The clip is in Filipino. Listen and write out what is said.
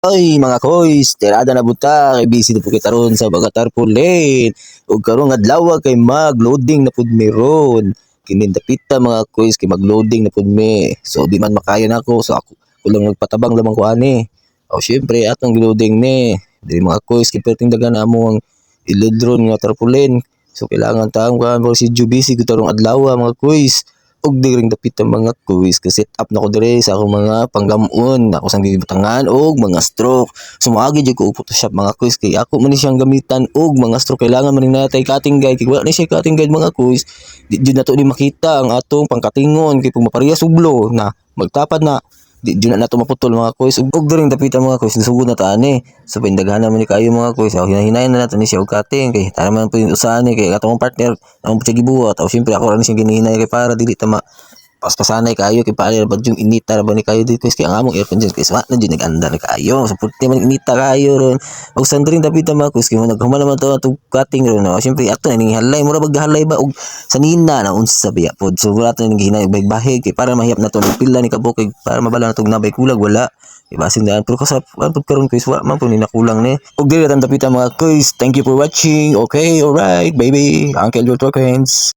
Ay mga koys, tirada na buta kay busy na po kita ron sa mga tarpaulin. Ug karong adlaw kay mag-loading na pud mi ron. Kinindapita mga koys kay mag-loading na pud mi. So di man makaya nako so ako kulang magpatabang lamang ko ani. O syempre atong loading ni. Dili mga koys kay perting dagan amo ang ilidron nga tarpaulin. So kailangan taong kan si busy ko tarong adlaw mga koys og di ring dapit ang mga quiz ka set up na ko dire sa akong mga panggamon ako sang gibutangan og mga stroke sumagi jud ko og Photoshop mga quiz kay ako man ni siyang gamitan og mga stroke kailangan man ni natay cutting guide kay wala ni siya cutting guide mga quiz di jud nato ni makita ang atong pangkatingon kay pag maparehas og blow na magtapad na di jud na nato maputol mga quiz og diring dapitan mga quiz sugod na ta ani so pindaghanan man ni kayo mga quiz hinahinayan na nato ni siya og cutting kay tara man po usahan ni kay atong partner ang pud gibuhat o syempre ako ra ni siyang ginihinay kay para dili ta paspasanay kayo kay paano ba yung inita na ba ni kayo dito kaya ang among aircon dyan kaya smart na dyan nag-anda na kayo so puti man inita kayo ron og sandring dapat naman kus kaya naghuman naman to atong cutting ron no syempre ato na ning halay mura baghalay ba og sanina na unsa sa biya pod so wala to ning gihinay bahig kay para mahiyap na to pila ni kabukig para mabala na tong nabay kulag wala ibasin daan pero kasap pud karon quiz wa man po ni nakulang ni og dili tan dapitan mga quiz thank you for watching okay alright baby Uncle your Tokens